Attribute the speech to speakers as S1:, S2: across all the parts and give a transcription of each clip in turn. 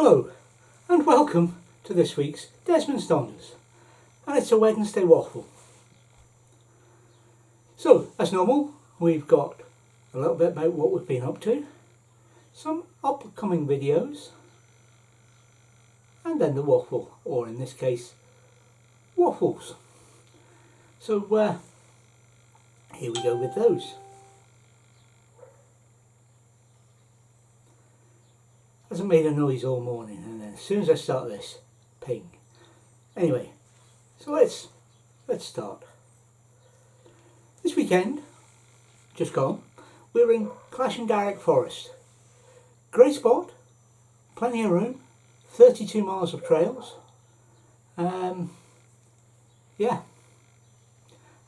S1: Hello and welcome to this week's Desmond's Donders, and it's a Wednesday waffle. So as normal, we've got a little bit about what we've been up to, some upcoming videos, and then the waffle, or in this case waffles. So here we go with those. Hasn't made a noise all morning, and then as soon as I start this, ping. Anyway, so let's start. This weekend, just gone, we're in Clashindarroch Forest. Great spot, plenty of room, 32 miles of trails. Yeah,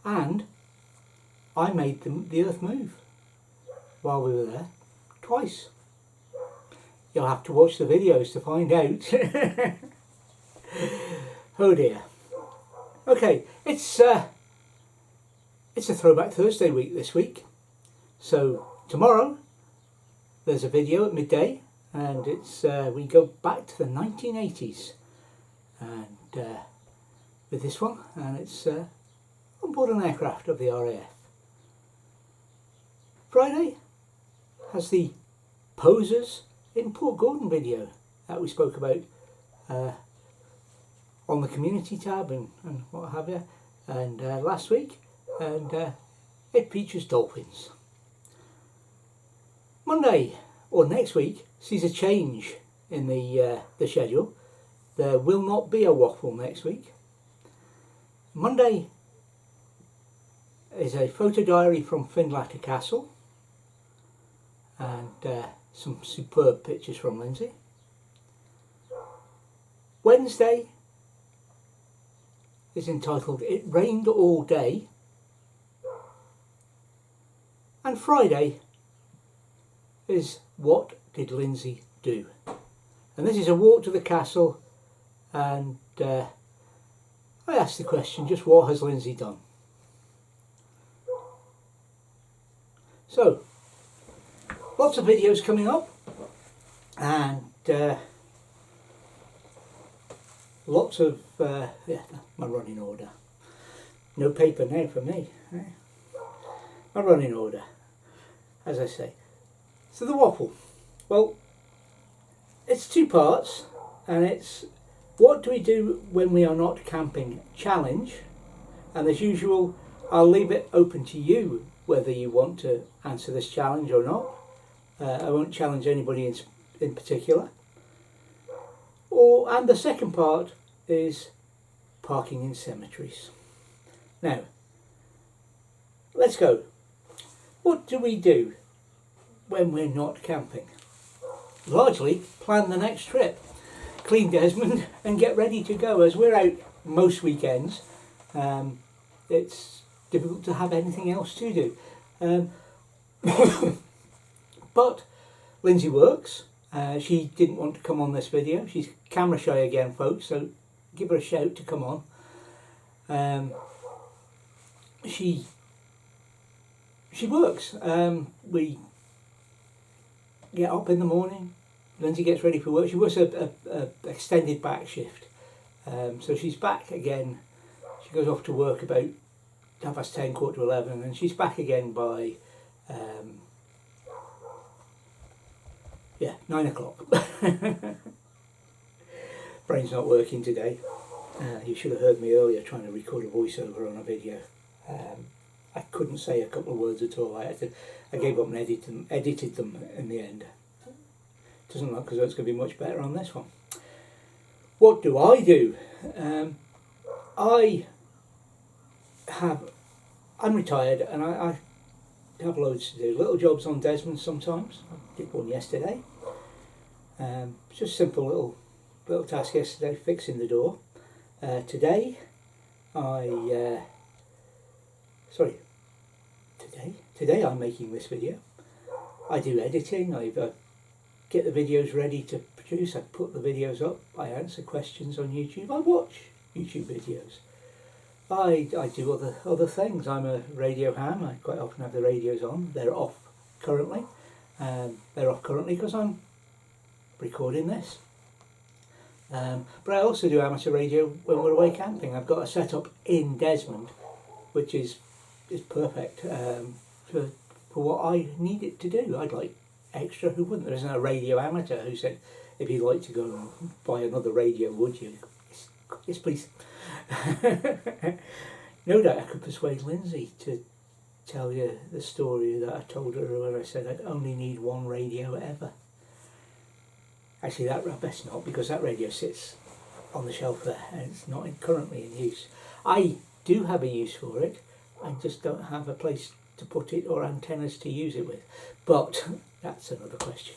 S1: and I made the earth move while we were there, twice. You'll have to watch the videos to find out. Oh dear. Okay, it's a Throwback Thursday week this week. So tomorrow there's a video at midday, and it's we go back to the 1980s, and with this one, and it's on board an aircraft of the RAF. Friday has the POSERS in Portgordon video that we spoke about on the community tab and what have you, and last week, and it features dolphins. Monday, or next week, sees a change in the schedule. There will not be a waffle next week. Monday is a photo diary from Findlater Castle, and some superb pictures from Lindsay. Wednesday is entitled It Rained All Day, and Friday is What Did Lindsay Do? And this is a walk to the castle, and I asked the question, just what has Lindsay done? So lots of videos coming up, and lots of yeah, my running order. No paper now for me. My running order, as I say. So the waffle, well, it's two parts, and it's what do we do when we are not camping challenge, and as usual I'll leave it open to you whether you want to answer this challenge or not. I won't challenge anybody in particular. And the second part is parking in cemeteries. Now, let's go. What do we do when we're not camping? Largely plan the next trip, clean Desmond and get ready to go. As we're out most weekends, it's difficult to have anything else to do. But Lindsay works. She didn't want to come on this video. She's camera shy again, folks, so give her a shout to come on. She works. We get up in the morning. Lindsay gets ready for work. She works a extended back shift, so she's back again. She goes off to work about 10:30, 11:15, and she's back again by 9 o'clock. Brain's not working today. You should have heard me earlier trying to record a voiceover on a video. I couldn't say a couple of words at all. I gave up and edited them in the end. Doesn't look as though it's going to be much better on this one. What do I do? I'm retired, and I have loads to do. Little jobs on Desmond sometimes. I did one yesterday. Just simple little task yesterday, fixing the door. Today I'm making this video. I do editing. I get the videos ready to produce. I put the videos up. I answer questions on YouTube. I watch YouTube videos. I do other things. I'm a radio ham. I quite often have the radios on. They're off currently. They're off currently because I'm recording this. But I also do amateur radio when we're away camping. I've got a setup in Desmond, which is perfect for what I need it to do. I'd like extra. Who wouldn't? There isn't a radio amateur who said, if you'd like to go and buy another radio, would you? Yes, please. No doubt I could persuade Lindsay to tell you the story that I told her where I said I'd only need one radio ever. Actually, that I best not, because that radio sits on the shelf there and it's not currently in use. I do have a use for it, I just don't have a place to put it or antennas to use it with. But that's another question.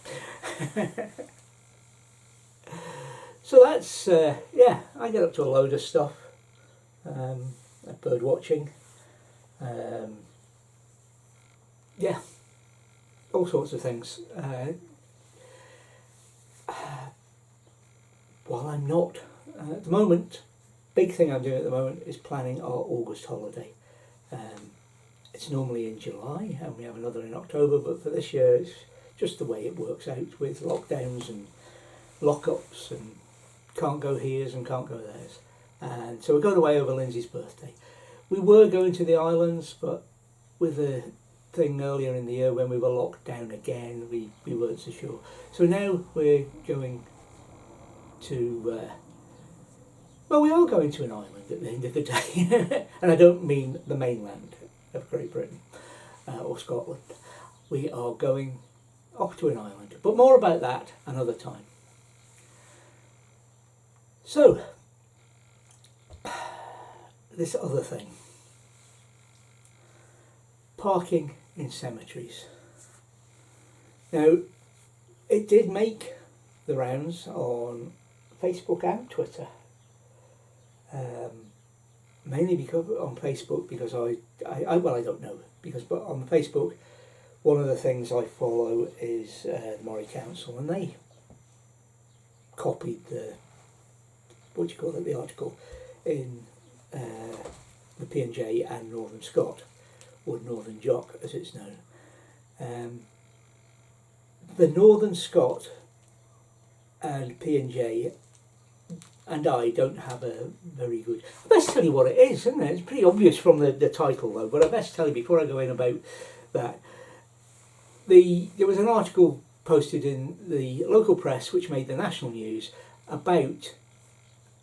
S1: So that's, yeah, I get up to a load of stuff. Bird watching. Yeah, all sorts of things. While I'm not, at the moment, big thing I'm doing at the moment is planning our August holiday. It's normally in July and we have another in October, but for this year it's just the way it works out with lockdowns and lockups and can't go here's and can't go there's. And so we're going away over Lindsay's birthday. We were going to the islands, but with the thing earlier in the year when we were locked down again, we weren't so sure. So now we're going to, well, we are going to an island at the end of the day. And I don't mean the mainland of Great Britain or Scotland. We are going off to an island, but more about that another time. So, this other thing, parking in cemeteries. Now, it did make the rounds on Facebook and Twitter, mainly because on Facebook, because I well, I don't know, because but on Facebook, one of the things I follow is the Moray Council, and they copied the, what do you call it, the article in the P&J and Northern Scot, or Northern Jock as it's known. The Northern Scot and P&J and I don't have a very good... I best tell you what it is, isn't it? It's pretty obvious from the title though, but I best tell you before I go in about that. There was an article posted in the local press which made the national news about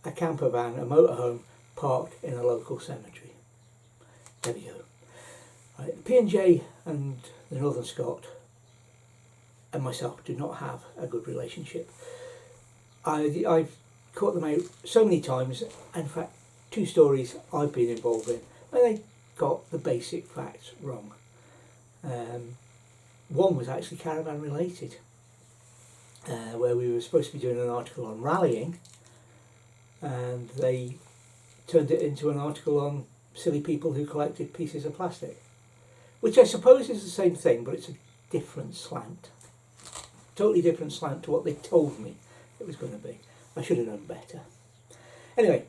S1: a camper van, a motorhome, parked in a local cemetery. There we go. Right, the P&J and the Northern Scot and myself do not have a good relationship. I've caught them out so many times, and in fact 2 stories I've been involved in where they got the basic facts wrong. One was actually caravan related, where we were supposed to be doing an article on rallying, and they turned it into an article on silly people who collected pieces of plastic, which I suppose is the same thing, but it's a different slant. Totally different slant to what they told me it was going to be. I should have known better. Anyway,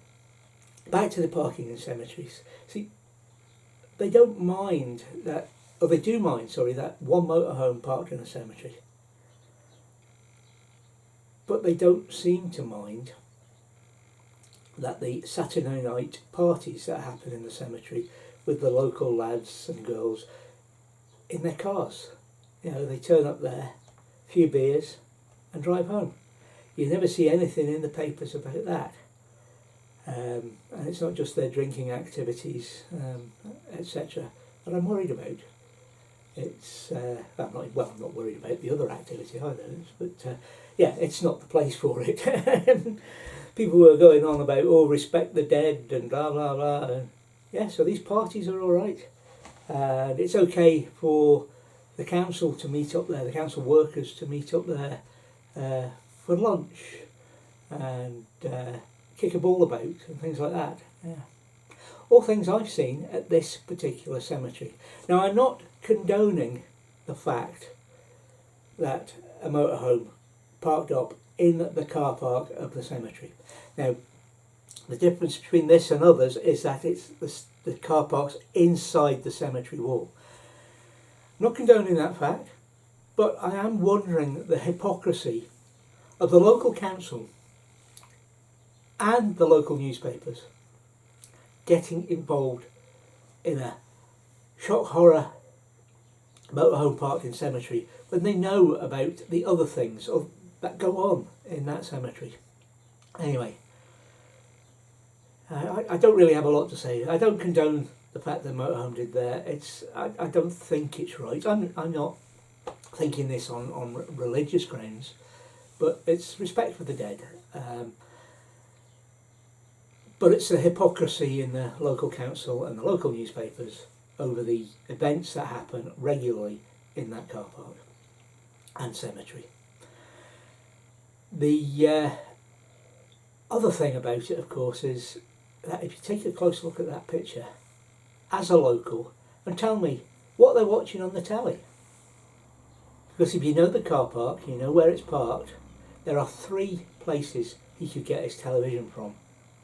S1: back to the parking in cemeteries. See, they don't mind that, or they do mind, sorry, that one motorhome parked in a cemetery. But they don't seem to mind that the Saturday night parties that happen in the cemetery with the local lads and girls in their cars. You know, they turn up there, a few beers and drive home. You never see anything in the papers about that. And it's not just their drinking activities, etc. that I'm worried about. It's, I'm not worried about the other activity either, but yeah, it's not the place for it. People were going on about, oh, respect the dead and blah, blah, blah. And yeah, so these parties are all right. And it's okay for the council to meet up there, the council workers to meet up there for lunch and kick a ball about and things like that. Yeah. All things I've seen at this particular cemetery. Now, I'm not condoning the fact that a motorhome parked up in the car park of the cemetery. Now, the difference between this and others is that it's the car park's inside the cemetery wall. I'm not condoning that fact, but I am wondering the hypocrisy of the local council and the local newspapers getting involved in a shock horror motorhome parked in cemetery when they know about the other things that go on in that cemetery. Anyway, I don't really have a lot to say. I don't condone the fact that motorhome did there. I don't think it's right. I'm not thinking this on religious grounds, but it's respect for the dead. But it's the hypocrisy in the local council and the local newspapers over the events that happen regularly in that car park and cemetery. The other thing about it, of course, is that if you take a close look at that picture as a local and tell me what they're watching on the telly. Because if you know the car park, you know where it's parked, there are 3 places he could get his television from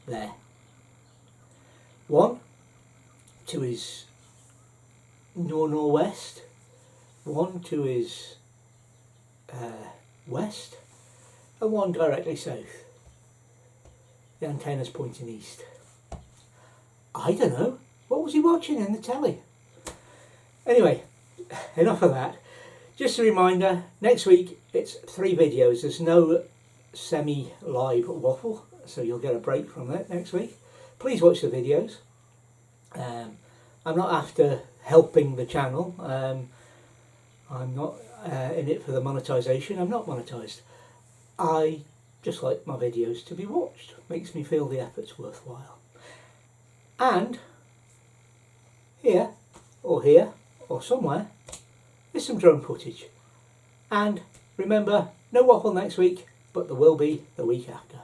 S1: there. One to his northwest, one to his west, and one directly south. The antenna's pointing east. I don't know. What was he watching in the telly? Anyway, enough of that. Just a reminder, next week it's 3 videos. There's no semi-live waffle, so you'll get a break from that next week. Please watch the videos. I'm not after helping the channel. I'm not in it for the monetisation. I'm not monetised. I just like my videos to be watched. Makes me feel the effort's worthwhile. And here, or somewhere, is some drone footage. And remember, no waffle next week, but there will be the week after.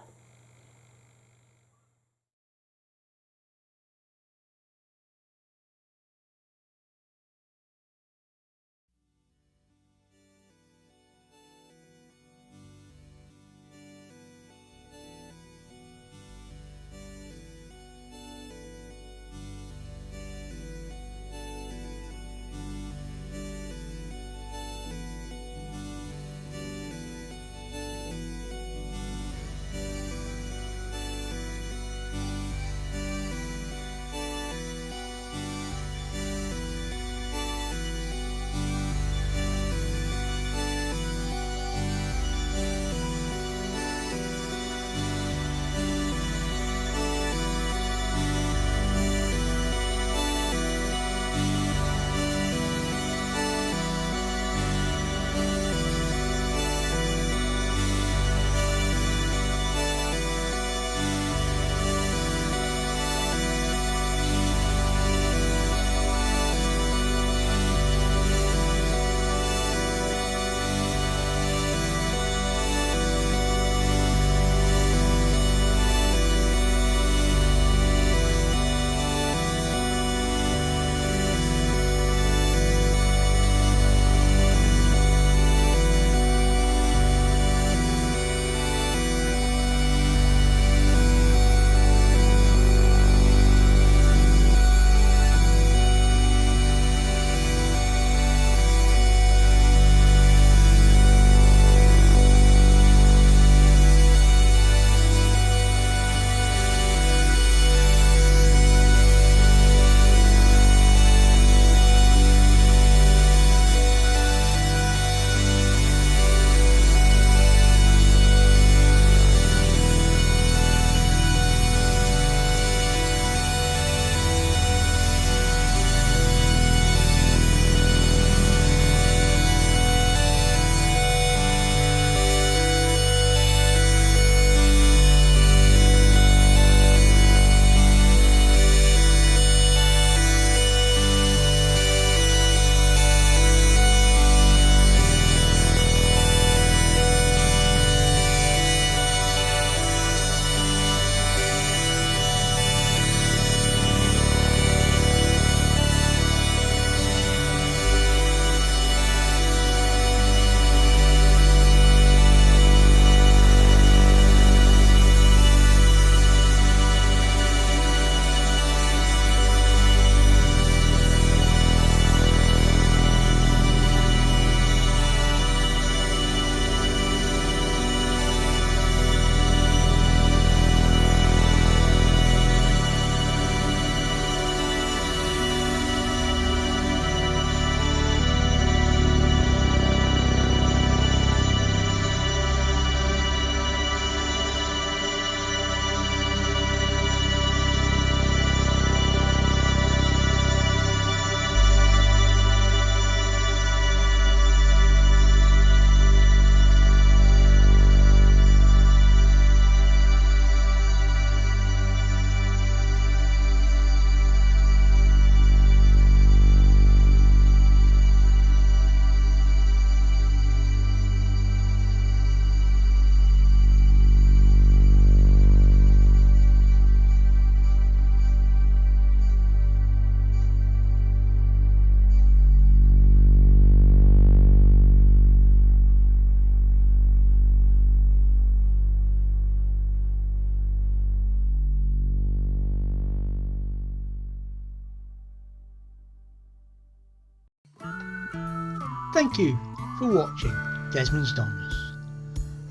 S1: Thank you for watching Desmond's Donners.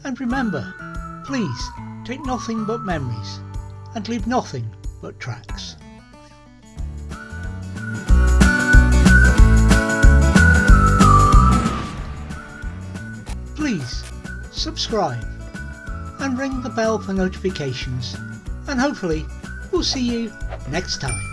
S1: And remember, please take nothing but memories and leave nothing but tracks. Please subscribe and ring the bell for notifications, and hopefully we'll see you next time.